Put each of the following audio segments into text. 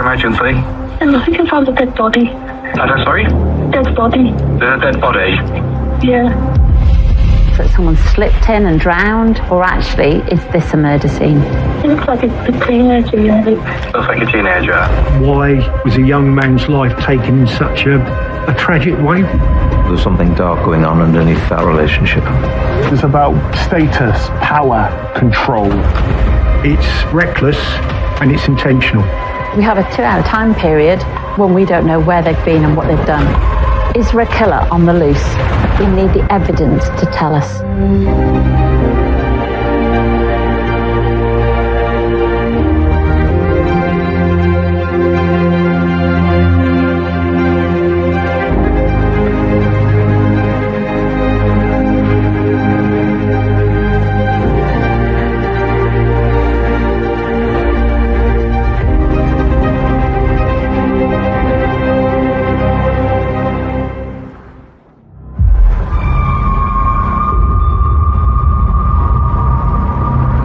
your emergency? I think I found a dead body. Sorry? Dead body. The dead body? Yeah. That someone slipped in and drowned, or actually, is this a murder scene? It looks like it's a teenager, yeah. Looks like a teenager. Why was a young man's life taken in such a tragic way? There's something dark going on underneath that relationship. It's about status, power, control. It's reckless and it's intentional. We have a 2-hour time period when we don't know where they've been and what they've done. Is there a killer on the loose? We need the evidence to tell us.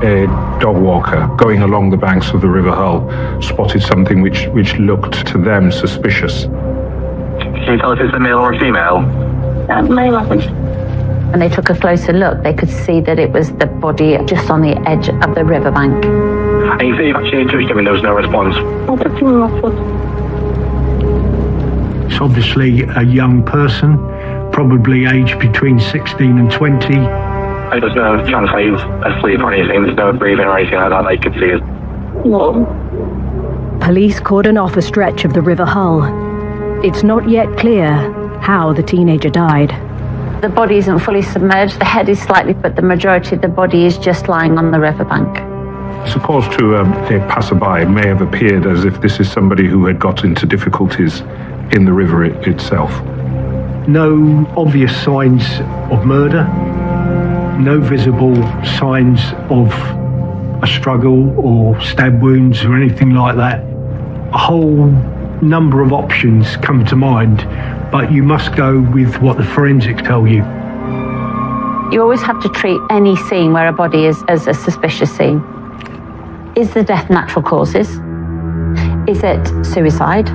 A dog walker going along the banks of the River Hull spotted something which looked to them suspicious. Can you tell if it's a male or a female? Male, I think. When they took a closer look, they could see that it was the body just on the edge of the riverbank. And you say you've actually touched him and there was no response? I took him off foot. It's obviously a young person, probably aged between 16 and 20. There's no chance that he's asleep or anything, there's no breathing or anything like that you could see it. No. Police cordon off a stretch of the River Hull. It's not yet clear how the teenager died. The body isn't fully submerged, the head is slightly, but the majority of the body is just lying on the riverbank. I suppose to a passerby it may have appeared as if this is somebody who had got into difficulties in the river itself. No obvious signs of murder. No visible signs of a struggle or stab wounds or anything like that. A whole number of options come to mind, but you must go with what the forensics tell you. You always have to treat any scene where a body is as a suspicious scene. Is the death natural causes? Is it suicide?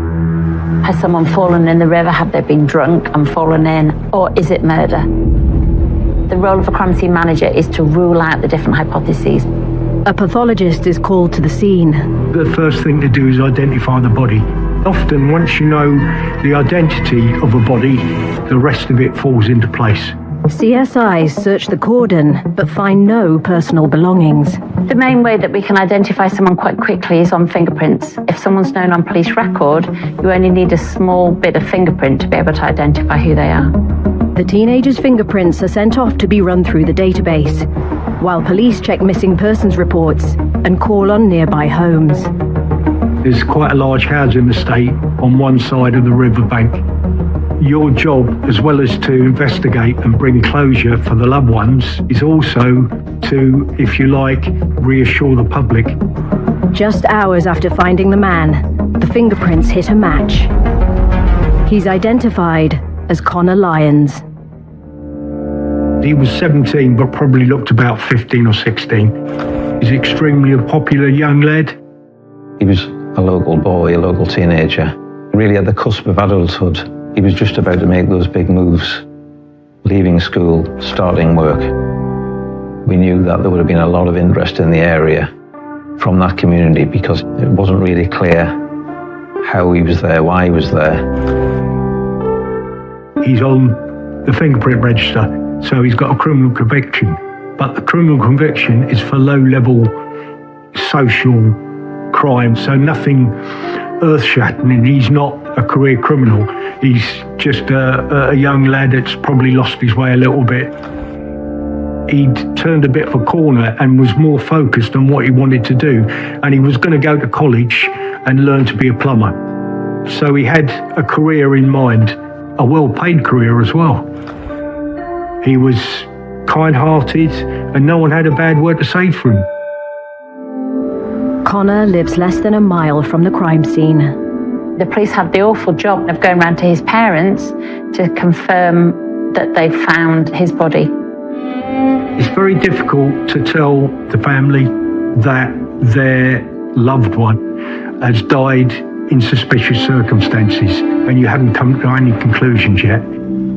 Has someone fallen in the river? Have they been drunk and fallen in? Or is it murder? The role of a crime scene manager is to rule out the different hypotheses. A pathologist is called to the scene. The first thing to do is identify the body. Often, once you know the identity of a body, the rest of it falls into place. CSIs search the cordon but find no personal belongings. The main way that we can identify someone quite quickly is on fingerprints. If someone's known on police record, you only need a small bit of fingerprint to be able to identify who they are. The teenager's fingerprints are sent off to be run through the database, while police check missing persons reports and call on nearby homes. There's quite a large housing estate on one side of the riverbank. Your job, as well as to investigate and bring closure for the loved ones, is also to, if you like, reassure the public. Just hours after finding the man, the fingerprints hit a match. He's identified as Connor Lyons. He was 17, but probably looked about 15 or 16. He's extremely a popular young lad. He was a local boy, a local teenager, really at the cusp of adulthood. He was just about to make those big moves, leaving school, starting work. We knew that there would have been a lot of interest in the area from that community because it wasn't really clear how he was there, why he was there. He's on the fingerprint register, so he's got a criminal conviction. But the criminal conviction is for low-level social crime, so nothing earth-shattering. He's not a career criminal. He's just a young lad that's probably lost his way a little bit. He'd turned a bit of a corner and was more focused on what he wanted to do, and he was going to go to college and learn to be a plumber. So he had a career in mind, a well-paid career as well. He was kind-hearted and no one had a bad word to say for him. Connor lives less than a mile from the crime scene. The police have the awful job of going round to his parents to confirm that they've found his body. It's very difficult to tell the family that their loved one has died in suspicious circumstances and you haven't come to any conclusions yet,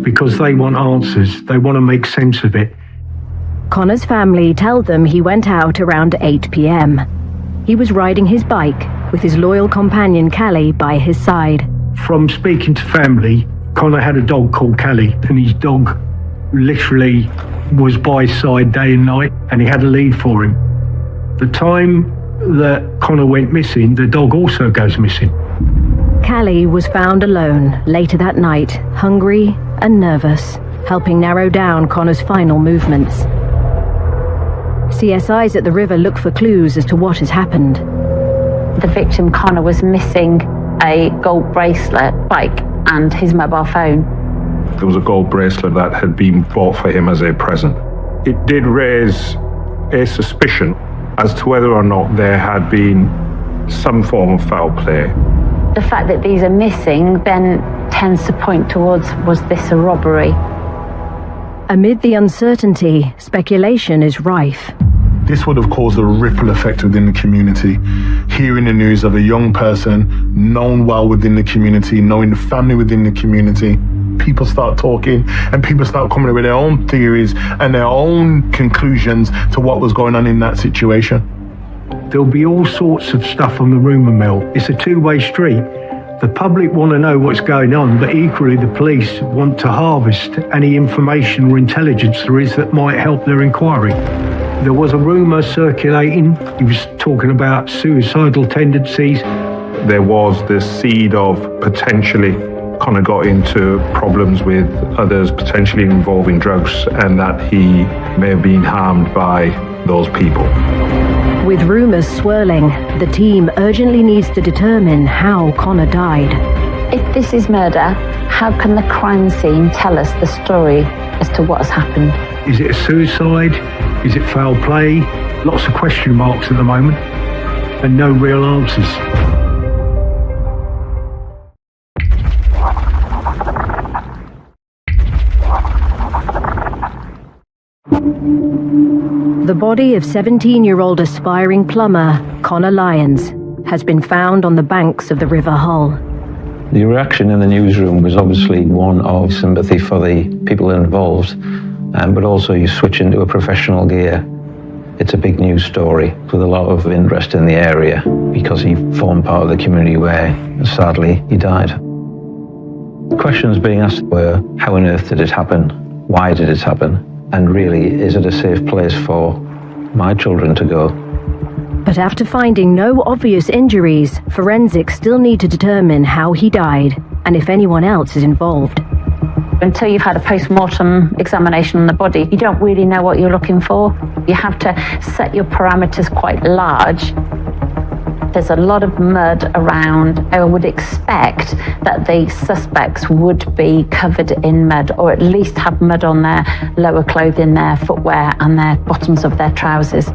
because they want answers, they want to make sense of it. Connor's family tell them he went out around 8 p.m. He was riding his bike with his loyal companion Callie by his side. From speaking to family, Connor had a dog called Callie, and his dog literally was by his side day and night, and he had a lead for him. The time that Connor went missing, the dog also goes missing. Callie was found alone later that night, hungry and nervous, helping narrow down Connor's final movements. CSIs at the river look for clues as to what has happened. The victim, Connor, was missing a gold bracelet, bike, and his mobile phone. There was a gold bracelet that had been bought for him as a present. It did raise a suspicion as to whether or not there had been some form of foul play. The fact that these are missing then tends to point towards, was this a robbery? Amid the uncertainty, speculation is rife. This would have caused a ripple effect within the community. Hearing the news of a young person known well within the community, knowing the family within the community, people start talking and people start coming up with their own theories and their own conclusions to what was going on in that situation. There'll be all sorts of stuff on the rumour mill. It's a two-way street. The public want to know what's going on, but equally the police want to harvest any information or intelligence there is that might help their inquiry. There was a rumour circulating. He was talking about suicidal tendencies. There was the seed of potentially Connor got into problems with others, potentially involving drugs, and that he may have been harmed by those people. With rumours swirling, the team urgently needs to determine how Connor died. If this is murder, how can the crime scene tell us the story as to what has happened? Is it a suicide? Is it foul play? Lots of question marks at the moment and no real answers. The body of 17-year-old aspiring plumber Connor Lyons has been found on the banks of the River Hull. The reaction in the newsroom was obviously one of sympathy for the people involved, but also you switch into a professional gear. It's a big news story with a lot of interest in the area because he formed part of the community where, sadly, he died. The questions being asked were, how on earth did it happen? Why did it happen? And really, is it a safe place for my children to go? But after finding no obvious injuries, forensics still need to determine how he died and if anyone else is involved. Until you've had a post-mortem examination on the body, you don't really know what you're looking for. You have to set your parameters quite large. There's a lot of mud around. I would expect that the suspects would be covered in mud, or at least have mud on their lower clothing, their footwear and their bottoms of their trousers.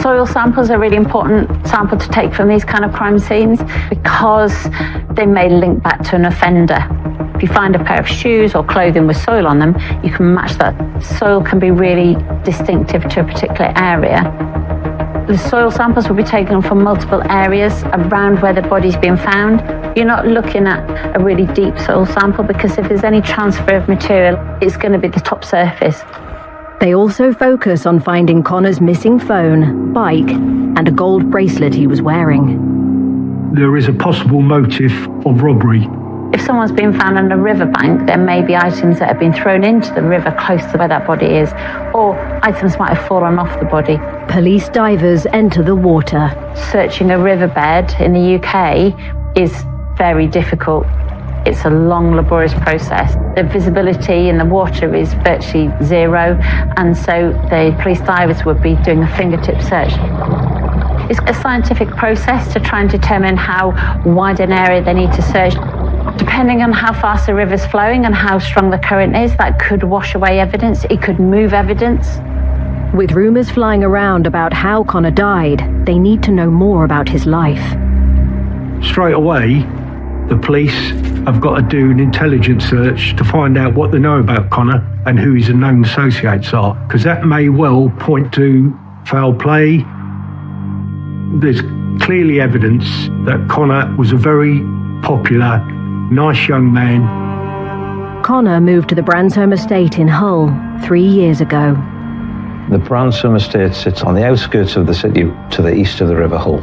Soil samples are a really important sample to take from these kind of crime scenes because they may link back to an offender. If you find a pair of shoes or clothing with soil on them, you can match that. Soil can be really distinctive to a particular area. The soil samples will be taken from multiple areas around where the body's been found. You're not looking at a really deep soil sample because if there's any transfer of material, it's going to be the top surface. They also focus on finding Connor's missing phone, bike, and a gold bracelet he was wearing. There is a possible motive of robbery. If someone's been found on a riverbank, there may be items that have been thrown into the river close to where that body is, or items might have fallen off the body. Police divers enter the water. Searching a riverbed in the UK is very difficult. It's a long, laborious process. The visibility in the water is virtually zero, and so the police divers would be doing a fingertip search. It's a scientific process to try and determine how wide an area they need to search. Depending on how fast the river's flowing and how strong the current is, that could wash away evidence. It could move evidence. With rumours flying around about how Connor died, they need to know more about his life. Straight away, the police have got to do an intelligence search to find out what they know about Connor and who his known associates are, because that may well point to foul play. There's clearly evidence that Connor was a very popular, nice young man. Connor moved to the Bransholme estate in Hull 3 years ago. The Bransholme estate sits on the outskirts of the city to the east of the River Hull.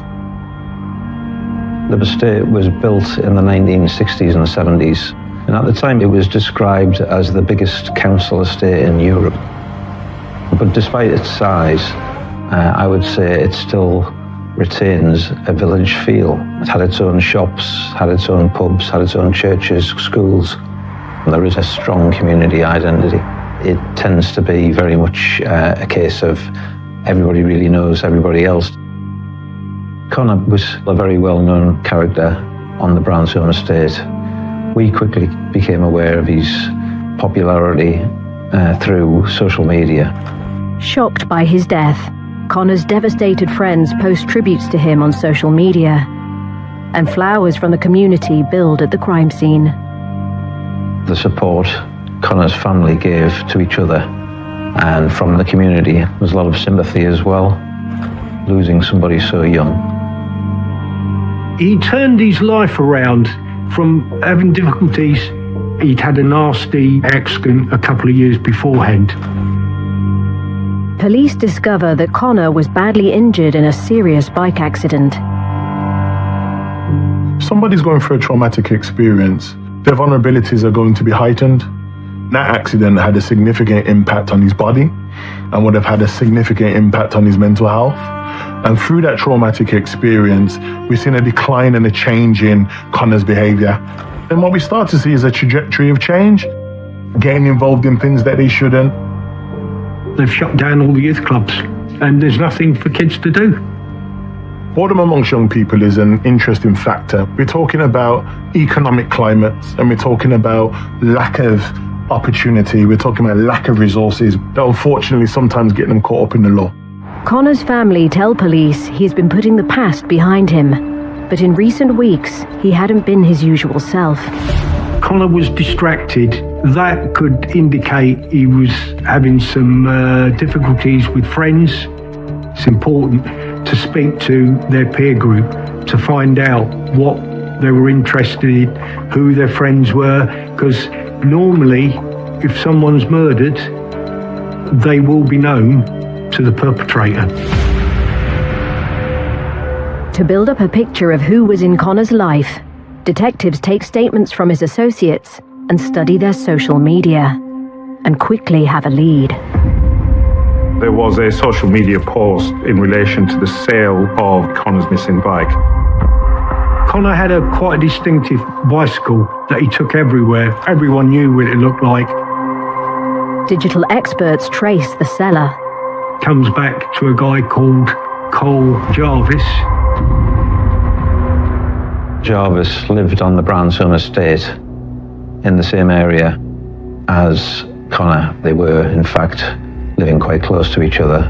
The estate was built in the 1960s and 70s, and at the time it was described as the biggest council estate in Europe. But despite its size, I would say it still retains a village feel. It had its own shops, had its own pubs, had its own churches, schools. And there is a strong community identity. It tends to be very much a case of everybody really knows everybody else. Connor was a very well-known character on the Bransholme estate. We quickly became aware of his popularity through social media. Shocked by his death, Connor's devastated friends post tributes to him on social media, and flowers from the community build at the crime scene. The support Connor's family gave to each other and from the community was a lot of sympathy as well, losing somebody so young. He turned his life around from having difficulties. He'd had a nasty accident a couple of years beforehand. Police discover that Connor was badly injured in a serious bike accident. Somebody's going through a traumatic experience. Their vulnerabilities are going to be heightened. That accident had a significant impact on his body and would have had a significant impact on his mental health. And through that traumatic experience, we've seen a decline and a change in Connor's behavior. And what we start to see is a trajectory of change, getting involved in things that they shouldn't. They've shut down all the youth clubs and there's nothing for kids to do. Boredom amongst young people is an interesting factor. We're talking about economic climates and we're talking about lack of opportunity. We're talking about lack of resources that unfortunately sometimes get them caught up in the law. Connor's family tell police he's been putting the past behind him, but in recent weeks he hadn't been his usual self. Connor was distracted. That could indicate he was having some difficulties with friends. It's important to speak to their peer group to find out what they were interested in, who their friends were, because normally if someone's murdered, they will be known to the perpetrator. To build up a picture of who was in Connor's life, detectives take statements from his associates and study their social media, and quickly have a lead. There was a social media post in relation to the sale of Connor's missing bike. Connor had quite a distinctive bicycle that he took everywhere. Everyone knew what it looked like. Digital experts trace the seller. Comes back to a guy called Cole Jarvis. Jarvis lived on the Bransholme estate in the same area as Connor. They were, in fact, living quite close to each other.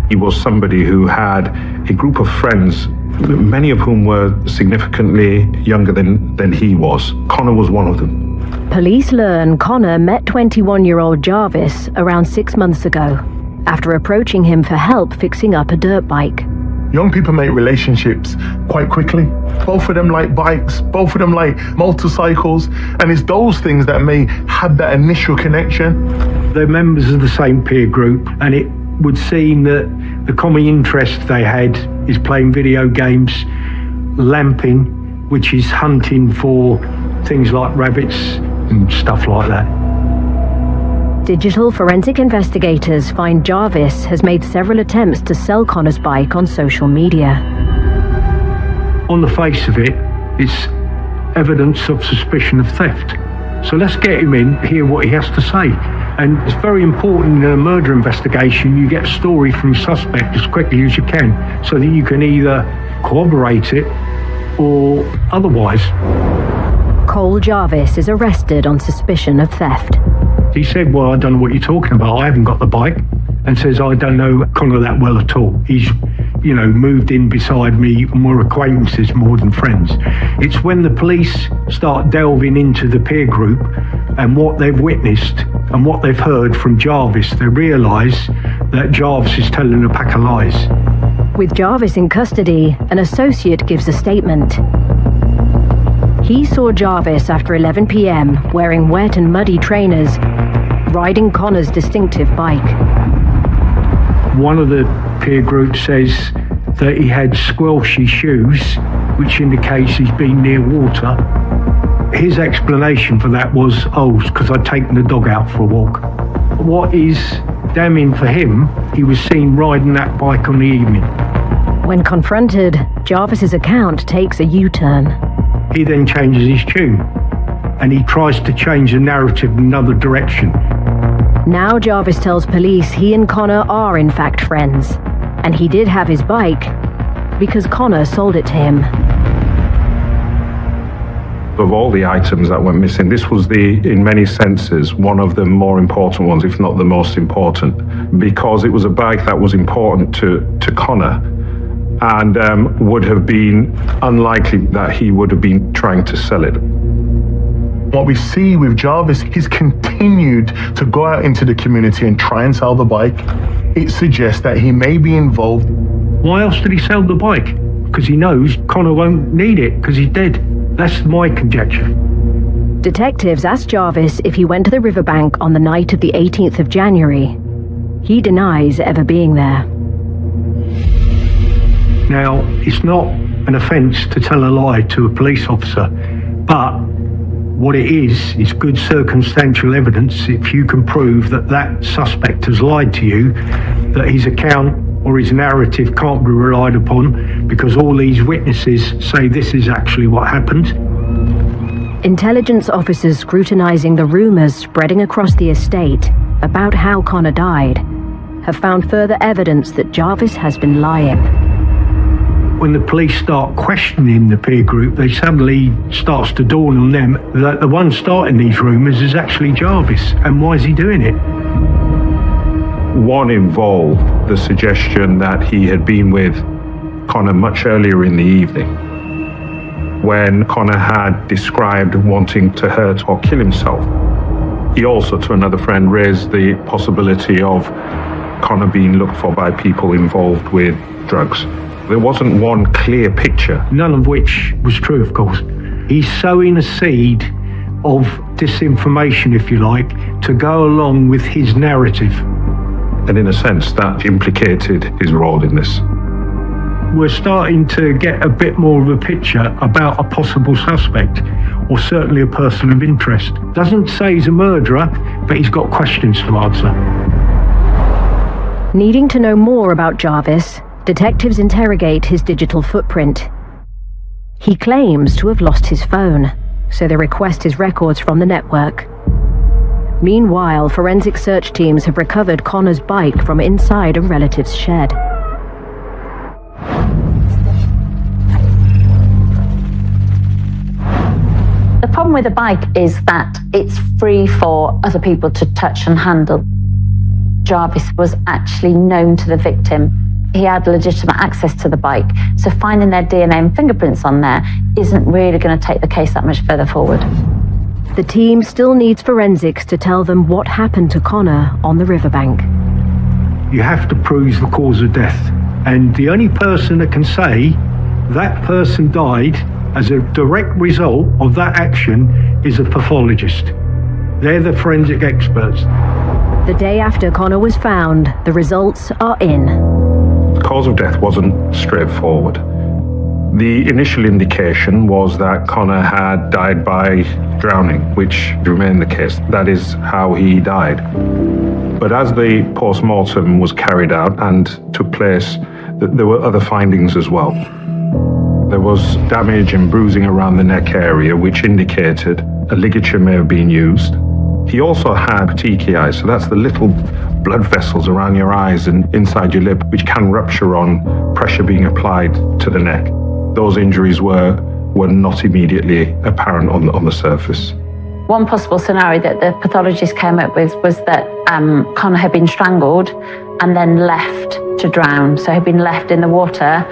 He was somebody who had a group of friends, many of whom were significantly younger than he was. Connor was one of them. Police learn Connor met 21-year-old Jarvis around 6 months ago, after approaching him for help fixing up a dirt bike. Young people make relationships quite quickly. Both of them like bikes, both of them like motorcycles, and it's those things that may have that initial connection. They're members of the same peer group, and it would seem that the common interest they had is playing video games, lamping, which is hunting for things like rabbits and stuff like that. Digital forensic investigators find Jarvis has made several attempts to sell Connor's bike on social media. On the face of it, it's evidence of suspicion of theft. So let's get him in, hear what he has to say. And it's very important in a murder investigation, you get a story from a suspect as quickly as you can, so that you can either corroborate it or otherwise. Cole Jarvis is arrested on suspicion of theft. He said, well, I don't know what you're talking about. I haven't got the bike. And says, I don't know Connor that well at all. He's, moved in beside me and we're acquaintances more than friends. It's when the police start delving into the peer group and what they've witnessed and what they've heard from Jarvis, they realise that Jarvis is telling a pack of lies. With Jarvis in custody, an associate gives a statement. He saw Jarvis after 11 p.m. wearing wet and muddy trainers, riding Connor's distinctive bike. One of the peer group says that he had squelchy shoes, which indicates he's been near water. His explanation for that was, because I'd taken the dog out for a walk. What is damning for him, he was seen riding that bike on the evening. When confronted, Jarvis's account takes a U-turn. He then changes his tune, and he tries to change the narrative in another direction. Now Jarvis tells police he and Connor are in fact friends, and he did have his bike because Connor sold it to him. Of all the items that went missing, this was in many senses, one of the more important ones, if not the most important, because it was a bike that was important to Connor, and would have been unlikely that he would have been trying to sell it. What we see with Jarvis, he's continued to go out into the community and try and sell the bike. It suggests that he may be involved. Why else did he sell the bike? Because he knows Connor won't need it because he's dead. That's my conjecture. Detectives asked Jarvis if he went to the riverbank on the night of the 18th of January. He denies ever being there. Now, it's not an offence to tell a lie to a police officer, but what it is good circumstantial evidence if you can prove that that suspect has lied to you, that his account or his narrative can't be relied upon because all these witnesses say this is actually what happened. Intelligence officers scrutinizing the rumors spreading across the estate about how Connor died have found further evidence that Jarvis has been lying. When the police start questioning the peer group, they suddenly starts to dawn on them that the one starting these rumours is actually Jarvis. And why is he doing it? One involved the suggestion that he had been with Connor much earlier in the evening, when Connor had described wanting to hurt or kill himself. He also, to another friend, raised the possibility of Connor being looked for by people involved with drugs. There wasn't one clear picture. None of which was true, of course. He's sowing a seed of disinformation, if you like, to go along with his narrative. And in a sense, that implicated his role in this. We're starting to get a bit more of a picture about a possible suspect, or certainly a person of interest. Doesn't say he's a murderer, but he's got questions to answer. Needing to know more about Jarvis, detectives interrogate his digital footprint. He claims to have lost his phone, so they request his records from the network. Meanwhile, forensic search teams have recovered Connor's bike from inside a relative's shed. The problem with a bike is that it's free for other people to touch and handle. Jarvis was actually known to the victim. He had legitimate access to the bike, so finding their DNA and fingerprints on there isn't really going to take the case that much further forward. The team still needs forensics to tell them what happened to Connor on the riverbank. You have to prove the cause of death, and the only person that can say that person died as a direct result of that action is a pathologist. They're the forensic experts. The day after Connor was found, the results are in. The cause of death wasn't straightforward. The initial indication was that Connor had died by drowning, which remained the case. That is how he died. But as the post-mortem was carried out and took place, there were other findings as well. There was damage and bruising around the neck area, which indicated a ligature may have been used. He also had petechiae, so that's the little blood vessels around your eyes and inside your lip, which can rupture on pressure being applied to the neck. Those injuries were not immediately apparent on the surface. One possible scenario that the pathologist came up with was that Connor had been strangled and then left to drown. So he'd been left in the water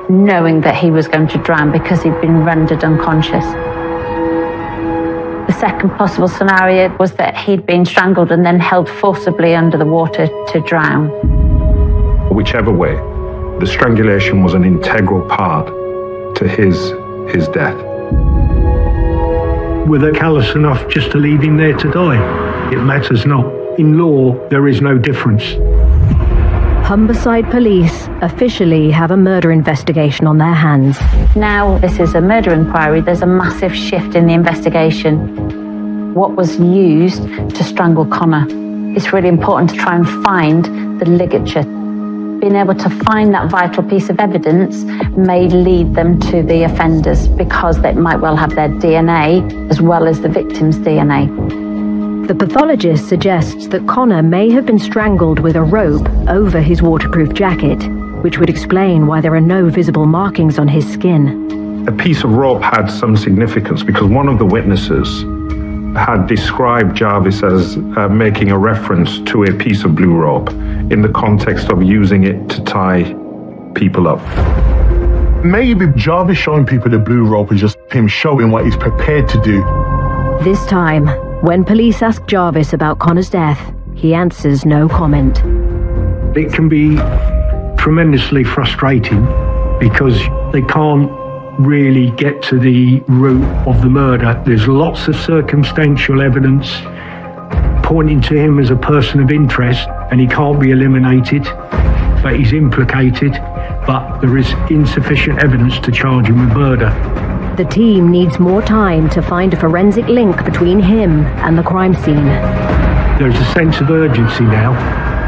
knowing that he was going to drown because he'd been rendered unconscious. The second possible scenario was that he'd been strangled and then held forcibly under the water to drown. Whichever way, The strangulation was an integral part to his death. Were they callous enough just to leave him there to die? It matters not. In law, there is no difference. Humberside police officially have a murder investigation on their hands. Now this is a murder inquiry. There's a massive shift in the investigation. What was used to strangle Connor? It's really important to try and find the ligature. Being able to find that vital piece of evidence may lead them to the offenders because they might well have their DNA as well as the victim's DNA. The pathologist suggests that Connor may have been strangled with a rope over his waterproof jacket, which would explain why there are no visible markings on his skin. A piece of rope had some significance because one of the witnesses had described Jarvis as making a reference to a piece of blue rope in the context of using it to tie people up. Maybe Jarvis showing people the blue rope is just him showing what he's prepared to do. This time, when police ask Jarvis about Connor's death, he answers no comment. It can be tremendously frustrating because they can't really get to the root of the murder. There's lots of circumstantial evidence pointing to him as a person of interest, and he can't be eliminated, but he's implicated, but there is insufficient evidence to charge him with murder. The team needs more time to find a forensic link between him and the crime scene. There's a sense of urgency now.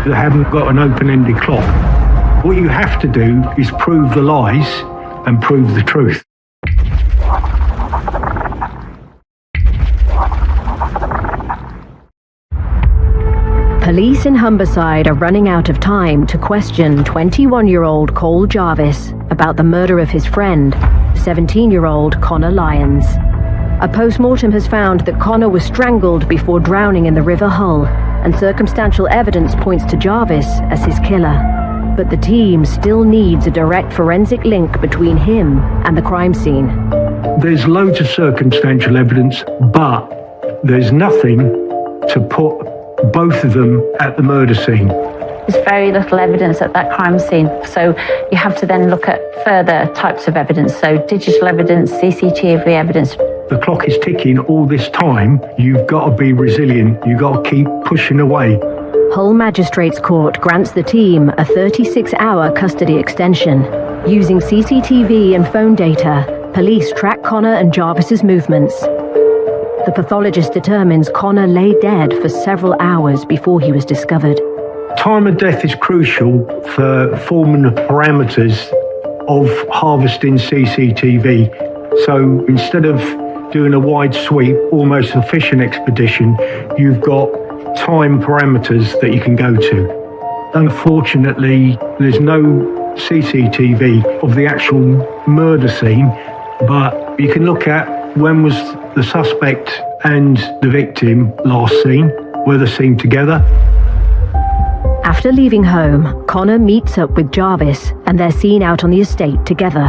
They haven't got an open-ended clock. What you have to do is prove the lies and prove the truth. Police in Humberside are running out of time to question 21-year-old Cole Jarvis about the murder of his friend, 17-year-old Connor Lyons. A post-mortem has found that Connor was strangled before drowning in the River Hull, and circumstantial evidence points to Jarvis as his killer. But the team still needs a direct forensic link between him and the crime scene. There's loads of circumstantial evidence, but there's nothing to put both of them at the murder scene. There's very little evidence at that crime scene, so you have to then look at further types of evidence, so digital evidence, CCTV evidence. The clock is ticking all this time. You've got to be resilient. You've got to keep pushing away. Hull Magistrates Court grants the team a 36-hour custody extension. Using CCTV and phone data, police track Connor and Jarvis's movements. The pathologist determines Connor lay dead for several hours before he was discovered. Time of death is crucial for forming the parameters of harvesting CCTV. So instead of doing a wide sweep, almost a fishing expedition, you've got time parameters that you can go to. Unfortunately, there's no CCTV of the actual murder scene, but you can look at when was the suspect and the victim last seen, were they seen together? After leaving home, Connor meets up with Jarvis and they're seen out on the estate together.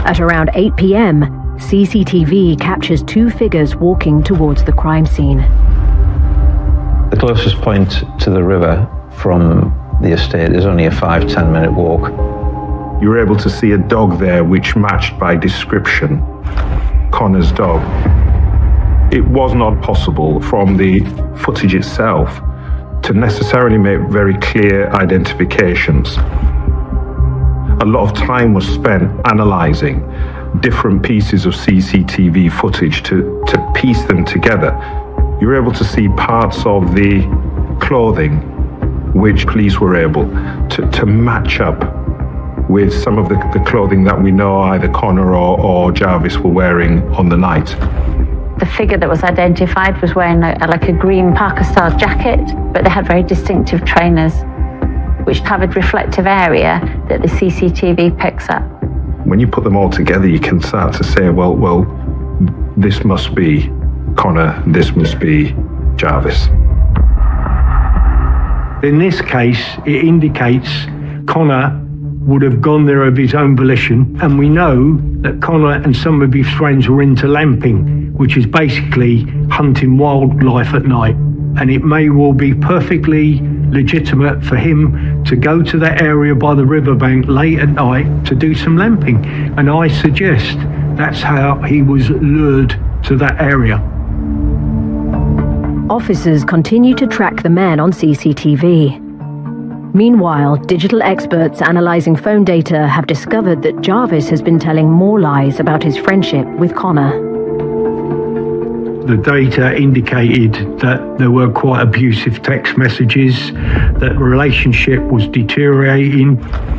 At around 8 p.m, CCTV captures two figures walking towards the crime scene. The closest point to the river from the estate is only a 5-10 minute walk. You were able to see a dog there which matched by description Connor's dog. It was not possible from the footage itself to necessarily make very clear identifications. A lot of time was spent analysing different pieces of CCTV footage to piece them together. You were able to see parts of the clothing which police were able to match up with some of the clothing that we know either Connor or Jarvis were wearing on the night. The figure that was identified was wearing like a green Parker-style jacket, but they had very distinctive trainers, which covered reflective area that the CCTV picks up. When you put them all together, you can start to say, well, this must be Connor, this must be Jarvis. In this case, it indicates Connor would have gone there of his own volition, and we know that Connor and some of his friends were into lamping, which is basically hunting wildlife at night. And it may well be perfectly legitimate for him to go to that area by the riverbank late at night to do some lamping. And I suggest that's how he was lured to that area. Officers continue to track the men on CCTV. Meanwhile, digital experts analysing phone data have discovered that Jarvis has been telling more lies about his friendship with Connor. The data indicated that there were quite abusive text messages, that the relationship was deteriorating.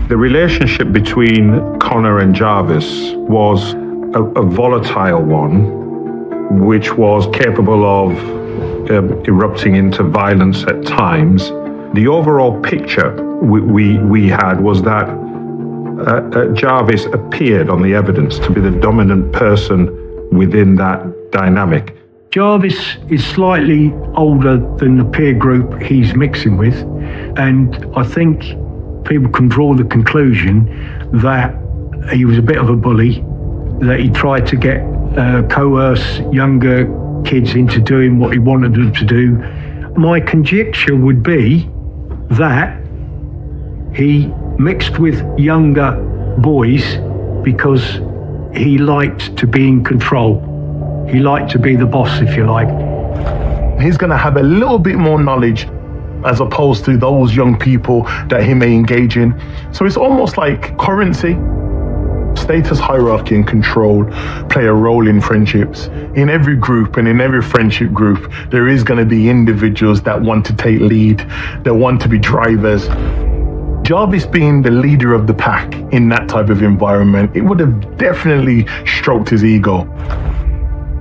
The relationship between Connor and Jarvis was a volatile one, which was capable of erupting into violence at times. The overall picture we had was that Jarvis appeared on the evidence to be the dominant person within that dynamic. Jarvis is slightly older than the peer group he's mixing with, and I think people can draw the conclusion that he was a bit of a bully, that he tried to coerce younger kids into doing what he wanted them to do. My conjecture would be that he mixed with younger boys because he liked to be in control. He liked to be the boss, if you like. He's going to have a little bit more knowledge as opposed to those young people that he may engage in. So it's almost like currency. Status, hierarchy, and control play a role in friendships. In every group and in every friendship group, there is going to be individuals that want to take lead, that want to be drivers. Jarvis being the leader of the pack in that type of environment, it would have definitely stroked his ego.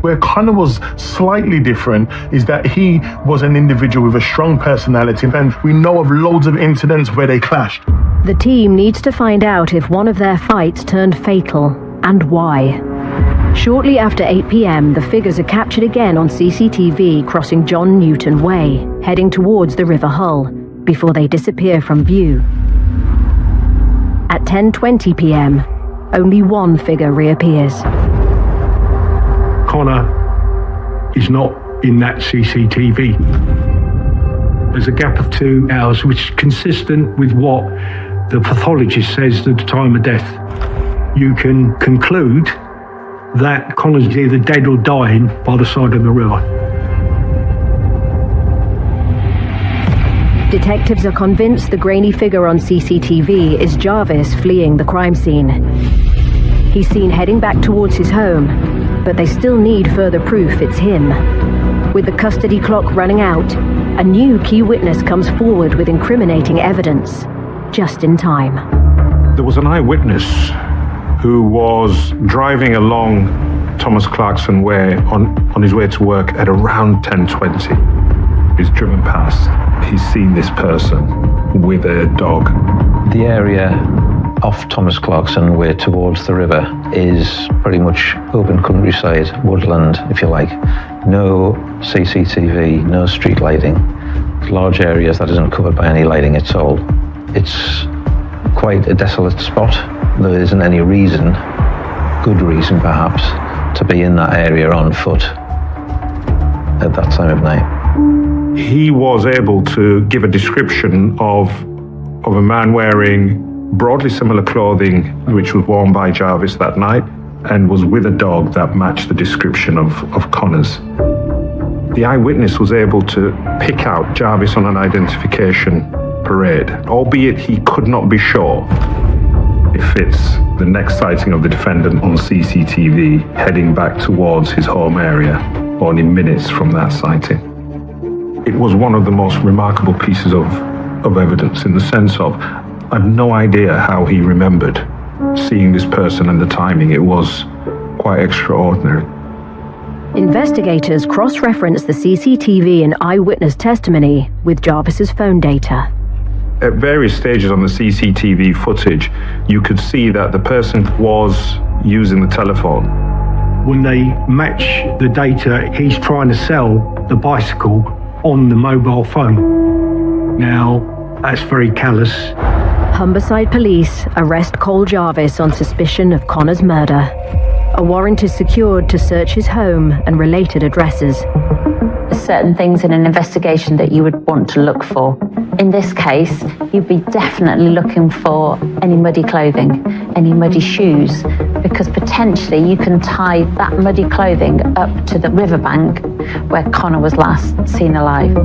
Where Connor was slightly different is that he was an individual with a strong personality, and we know of loads of incidents where they clashed. The team needs to find out if one of their fights turned fatal, and why. Shortly after 8 p.m, the figures are captured again on CCTV crossing John Newton Way, heading towards the River Hull, before they disappear from view. At 10:20 p.m, only one figure reappears. Connor is not in that CCTV. There's a gap of 2 hours, which is consistent with what the pathologist says at the time of death. You can conclude that Connor's either dead or dying by the side of the river. Detectives are convinced the grainy figure on CCTV is Jarvis fleeing the crime scene. He's seen heading back towards his home, but they still need further proof it's him. With the custody clock running out, a new key witness comes forward with incriminating evidence, just in time. There was an eyewitness who was driving along Thomas Clarkson Way on his way to work at around 10:20. He's driven past. He's seen this person with a dog. The area off Thomas Clarkson Way towards the river is pretty much open countryside, woodland, if you like. No CCTV, no street lighting. Large areas that isn't covered by any lighting at all. It's quite a desolate spot. There isn't any reason, good reason perhaps, to be in that area on foot at that time of night. He was able to give a description of a man wearing broadly similar clothing which was worn by Jarvis that night, and was with a dog that matched the description of Connor's. The eyewitness was able to pick out Jarvis on an identification parade, albeit he could not be sure if it's the next sighting of the defendant on CCTV heading back towards his home area, only minutes from that sighting. It was one of the most remarkable pieces of evidence in the sense of, I've no idea how he remembered seeing this person and the timing. It was quite extraordinary. Investigators cross-reference the CCTV and eyewitness testimony with Jarvis's phone data. At various stages on the CCTV footage, you could see that the person was using the telephone. When they match the data, he's trying to sell the bicycle on the mobile phone. Now, that's very callous. Humberside police arrest Cole Jarvis on suspicion of Connor's murder. A warrant is secured to search his home and related addresses. certain things in an investigation that you would want to look for. In this case, you'd be definitely looking for any muddy clothing, any muddy shoes, because potentially you can tie that muddy clothing up to the riverbank where Connor was last seen alive.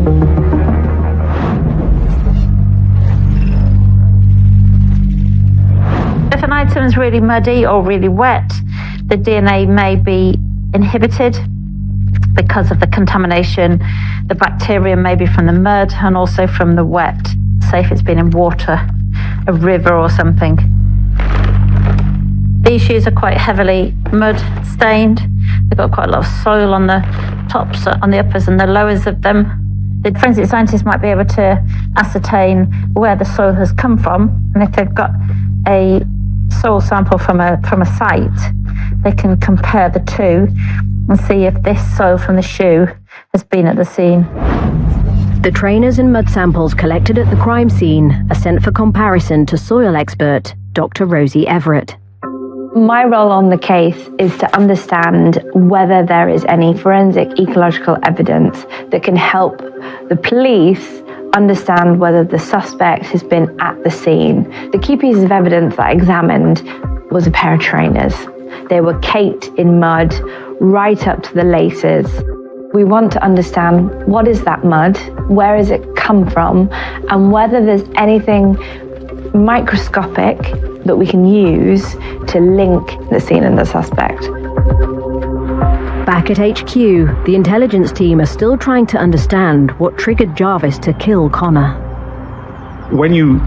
If an item is really muddy or really wet, the DNA may be inhibited because of the contamination. The bacteria may be from the mud and also from the wet. Say if it's been in water, a river or something. These shoes are quite heavily mud stained. They've got quite a lot of soil on the tops, on the uppers and the lowers of them. The forensic scientists might be able to ascertain where the soil has come from, and if they've got a soil sample from a site, they can compare the two and see if this soil from the shoe has been at the scene. The trainers and mud samples collected at the crime scene are sent for comparison to soil expert Dr. Rosie Everett. My role on the case is to understand whether there is any forensic ecological evidence that can help the police understand whether the suspect has been at the scene. The key pieces of evidence that I examined was a pair of trainers. They were caked in mud right up to the laces. We want to understand what is that mud, where has it come from, and whether there's anything microscopic that we can use to link the scene and the suspect. Back at HQ, the intelligence team are still trying to understand what triggered Jarvis to kill Connor. When you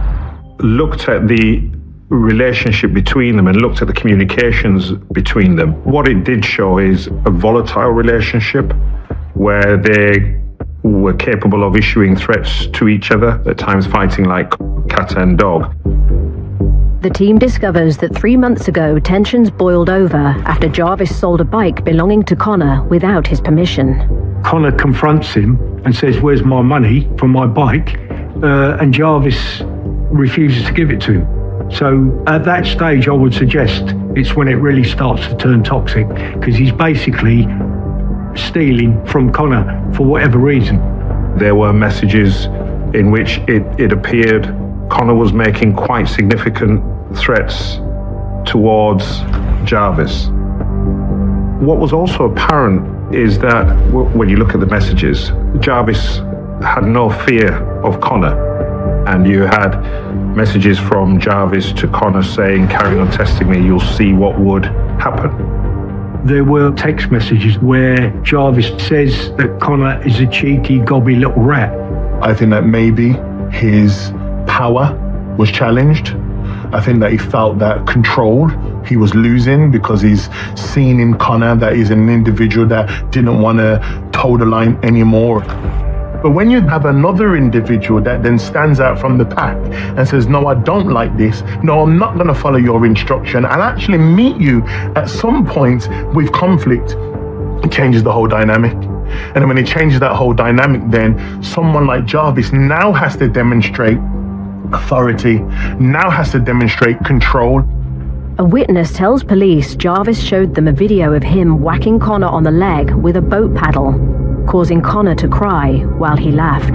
looked at the relationship between them and looked at the communications between them, what it did show is a volatile relationship where they were capable of issuing threats to each other, at times fighting like cat and dog. The team discovers that 3 months ago, tensions boiled over after Jarvis sold a bike belonging to Connor without his permission. Connor confronts him and says, "Where's my money for my bike?" And Jarvis refuses to give it to him. So at that stage, I would suggest it's when it really starts to turn toxic, because he's basically stealing from Connor for whatever reason. There were messages in which it appeared Connor was making quite significant threats towards Jarvis. What was also apparent is that when you look at the messages, Jarvis had no fear of Connor. And you had messages from Jarvis to Connor saying, "Carry on testing me, you'll see what would happen." There were text messages where Jarvis says that Connor is a cheeky, gobby little rat. I think that maybe his power was challenged. I think that he felt that control he was losing because he's seen in Connor that he's an individual that didn't want to toe the line anymore. But when you have another individual that then stands out from the pack and says, "No, I don't like this. No, I'm not going to follow your instruction," and actually meet you at some point with conflict, it changes the whole dynamic. And then when it changes that whole dynamic, then someone like Jarvis now has to demonstrate authority, now has to demonstrate control. A witness tells police Jarvis showed them a video of him whacking Connor on the leg with a boat paddle, causing Connor to cry while he laughed.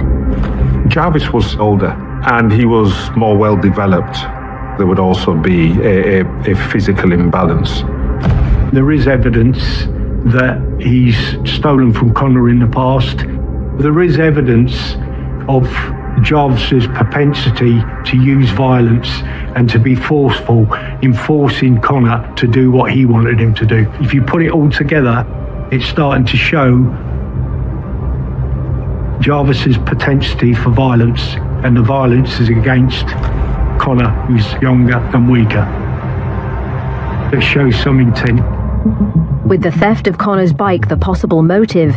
Jarvis was older and he was more well developed. There would also be a physical imbalance. There is evidence that he's stolen from Connor in the past. There is evidence of Jarvis's propensity to use violence and to be forceful in forcing Connor to do what he wanted him to do. If you put it all together, it's starting to show Jarvis's propensity for violence, and the violence is against Connor, who's younger and weaker. It shows some intent. With the theft of Connor's bike the possible motive,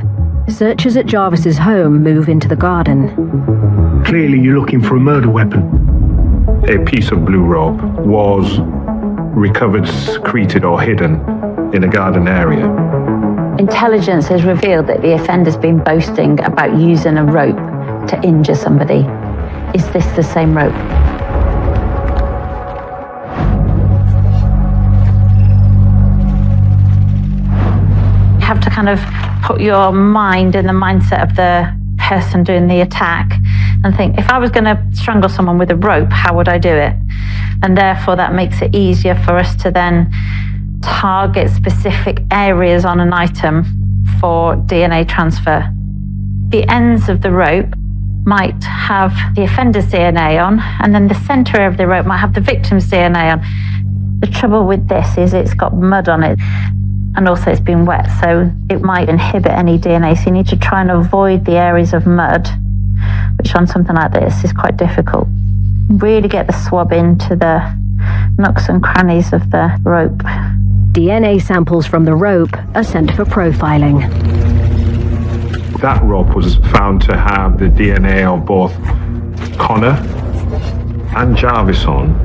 searchers at Jarvis's home move into the garden. Clearly you're looking for a murder weapon. A piece of blue rope was recovered, secreted or hidden in a garden area. Intelligence has revealed that the offender's been boasting about using a rope to injure somebody. Is this the same rope? You have to kind of put your mind in the mindset of the person doing the attack and think, if I was going to strangle someone with a rope, how would I do it? And therefore that makes it easier for us to then target specific areas on an item for DNA transfer. The ends of the rope might have the offender's DNA on, and then the center of the rope might have the victim's DNA on. The trouble with this is it's got mud on it, and also it's been wet, so it might inhibit any DNA. So you need to try and avoid the areas of mud, which on something like this is quite difficult. Really get the swab into the nooks and crannies of the rope. DNA samples from the rope are sent for profiling. That rope was found to have the DNA of both Connor and Jarvis on,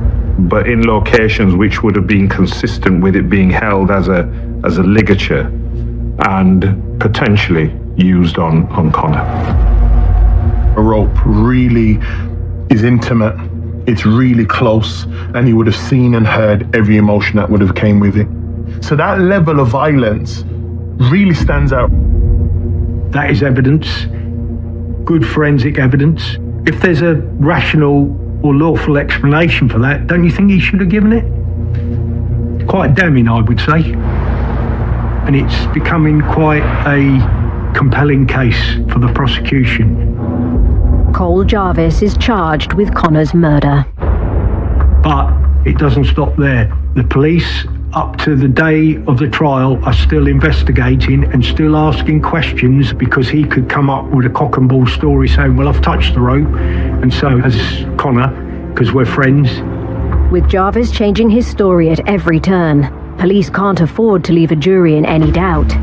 but in locations which would have been consistent with it being held as a ligature and potentially used on Connor. A rope really is intimate, it's really close, and you would have seen and heard every emotion that would have came with it. So that level of violence really stands out. That is evidence, good forensic evidence. If there's a rational or lawful explanation for that, don't you think he should have given it? Quite damning, I would say. And it's becoming quite a compelling case for the prosecution. Cole Jarvis is charged with Connor's murder. But it doesn't stop there. The police, up to the day of the trial, are still investigating and still asking questions, because he could come up with a cock and bull story saying, well, I've touched the rope, and so has Connor, because we're friends. With Jarvis changing his story at every turn, police can't afford to leave a jury in any doubt.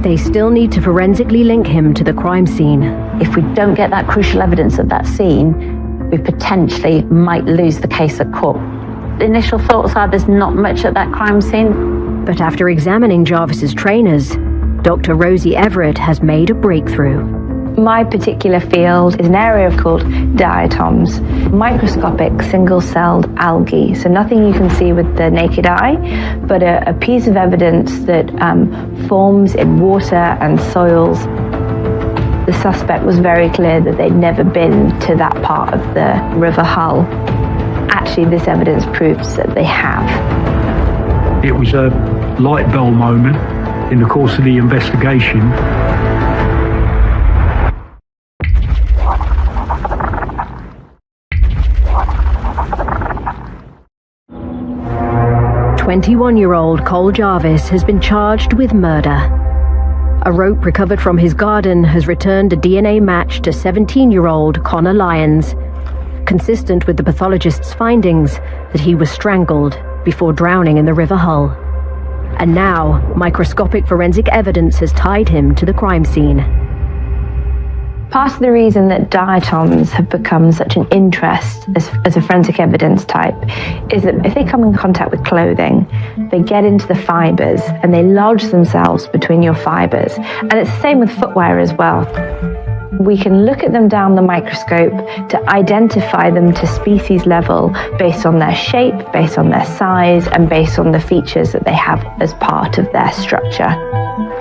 They still need to forensically link him to the crime scene. If we don't get that crucial evidence at that scene, we potentially might lose the case at court. The initial thoughts are there's not much at that crime scene. But after examining Jarvis's trainers, Dr. Rosie Everett has made a breakthrough. My particular field is an area called diatoms, microscopic single-celled algae. So nothing you can see with the naked eye, but a piece of evidence that forms in water and soils. The suspect was very clear that they'd never been to that part of the River Hull. Actually, this evidence proves that they have. It was a light bulb moment in the course of the investigation. "21-year-old Cole Jarvis has been charged with murder. A rope recovered from his garden has returned a DNA match to 17-year-old Connor Lyons, consistent with the pathologist's findings that he was strangled before drowning in the River Hull. And now, microscopic forensic evidence has tied him to the crime scene. Part of the reason that diatoms have become such an interest as a forensic evidence type is that if they come in contact with clothing, they get into the fibers and they lodge themselves between your fibers. And it's the same with footwear as well. We can look at them down the microscope to identify them to species level based on their shape, based on their size, and based on the features that they have as part of their structure.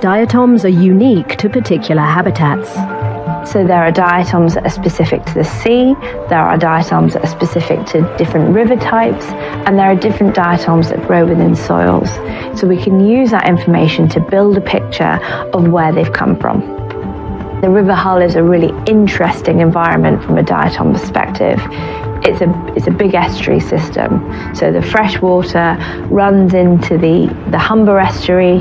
Diatoms are unique to particular habitats. So there are diatoms that are specific to the sea, there are diatoms that are specific to different river types, and there are different diatoms that grow within soils. So we can use that information to build a picture of where they've come from. The River Hull is a really interesting environment from a diatom perspective. It's a big estuary system. So the fresh water runs into the Humber estuary,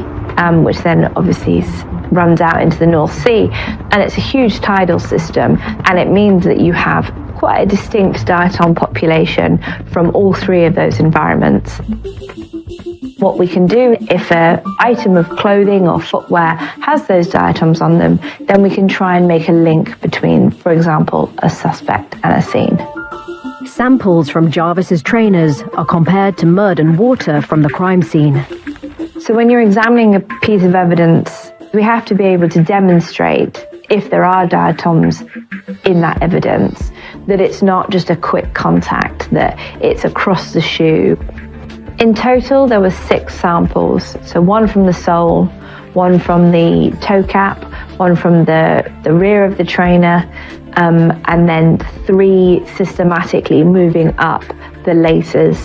which then obviously runs out into the North Sea. And it's a huge tidal system, and it means that you have quite a distinct diatom population from all three of those environments. What we can do, if an item of clothing or footwear has those diatoms on them, then we can try and make a link between, for example, a suspect and a scene. Samples from Jarvis's trainers are compared to mud and water from the crime scene. So when you're examining a piece of evidence, we have to be able to demonstrate, if there are diatoms in that evidence, that it's not just a quick contact, that it's across the shoe. In total, there were 6 samples. So one from the sole, one from the toe cap, one from the rear of the trainer, and then 3 systematically moving up the laces.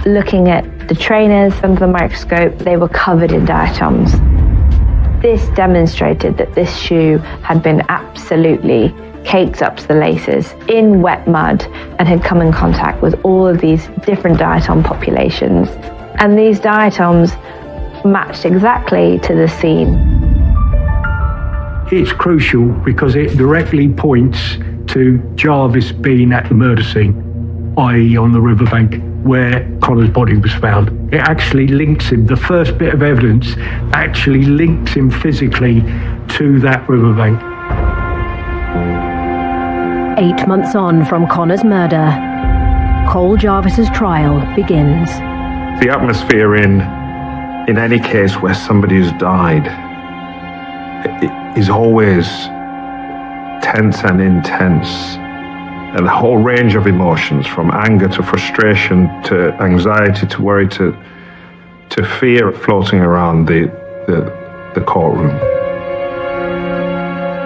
Looking at the trainers under the microscope, they were covered in diatoms. This demonstrated that this shoe had been absolutely caked up to the laces in wet mud and had come in contact with all of these different diatom populations. And these diatoms matched exactly to the scene. It's crucial because it directly points to Jarvis being at the murder scene, i.e. on the riverbank where Connor's body was found. It actually links him, the first bit of evidence actually links him physically to that riverbank. 8 months on from Connor's murder, Cole Jarvis's trial begins. The atmosphere in any case where somebody has died is always tense and intense. And a whole range of emotions, from anger to frustration to anxiety to worry to fear floating around the courtroom.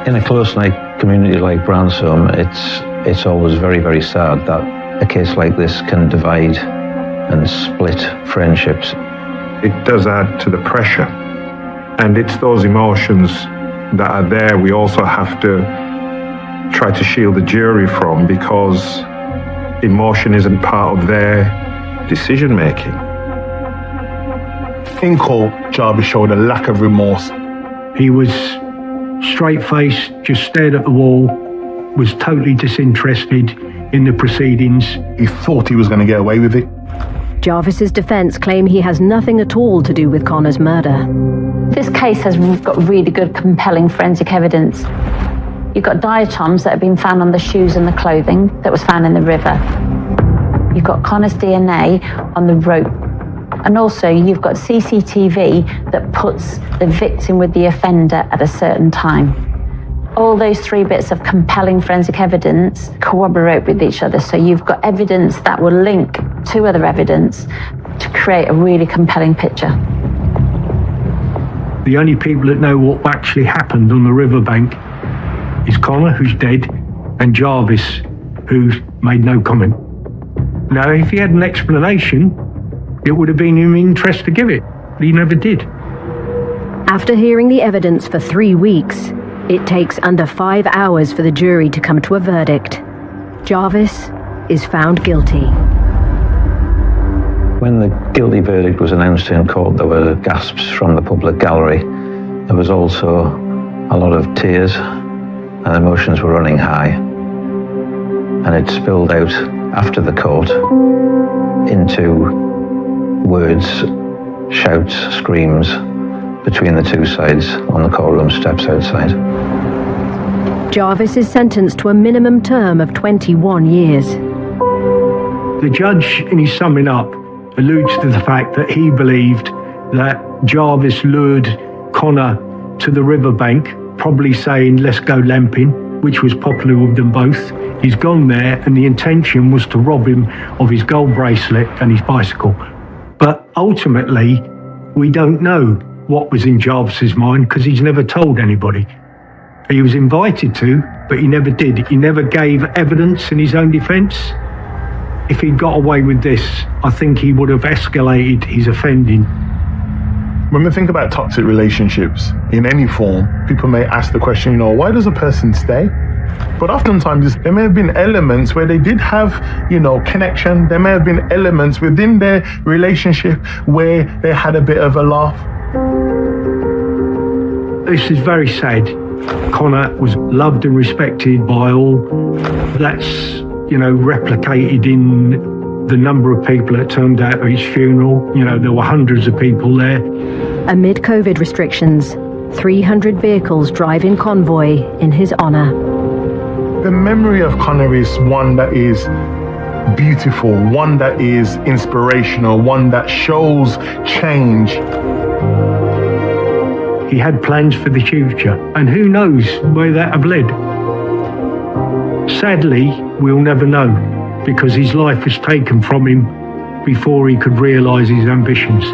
In a close-knit community like Bransholm, it's always very, very sad that a case like this can divide and split friendships. It does add to the pressure, and it's those emotions that are there we also have to try to shield the jury from, because emotion isn't part of their decision making. In court, Jarvis showed a lack of remorse. He was straight-faced, just stared at the wall, was totally disinterested in the proceedings. He thought he was going to get away with it. Jarvis's defense claim he has nothing at all to do with Connor's murder. This case has got really good, compelling forensic evidence. You've got diatoms that have been found on the shoes and the clothing that was found in the river. You've got Connor's DNA on the rope. And also you've got CCTV that puts the victim with the offender at a certain time. All those 3 bits of compelling forensic evidence corroborate with each other. So you've got evidence that will link to other evidence to create a really compelling picture. The only people that know what actually happened on the riverbank is Connor, who's dead, and Jarvis, who's made no comment. Now, if he had an explanation, it would have been in his interest to give it, but he never did. After hearing the evidence for 3 weeks, it takes under 5 hours for the jury to come to a verdict. Jarvis is found guilty. When the guilty verdict was announced in court, there were gasps from the public gallery. There was also a lot of tears, and emotions were running high. And it spilled out after the court into words, shouts, screams between the 2 sides on the courtroom steps outside. Jarvis is sentenced to a minimum term of 21 years. The judge, in his summing up, alludes to the fact that he believed that Jarvis lured Connor to the riverbank, probably saying, "Let's go lamping," which was popular with them both. He's gone there, and the intention was to rob him of his gold bracelet and his bicycle. But ultimately, we don't know what was in Jarvis's mind because he's never told anybody. He was invited to, but he never did. He never gave evidence in his own defence. If he'd got away with this, I think he would have escalated his offending. When we think about toxic relationships in any form, people may ask the question, why does a person stay? But oftentimes there may have been elements where they did have, connection. There may have been elements within their relationship where they had a bit of a laugh. This is very sad. Connor was loved and respected by all. That's, replicated in the number of people that turned out at his funeral. There were hundreds of people there. Amid COVID restrictions, 300 vehicles drive in convoy in his honour. The memory of Connor is one that is beautiful, one that is inspirational, one that shows change. He had plans for the future, and who knows where that have led. Sadly, we'll never know, because his life was taken from him before he could realise his ambitions.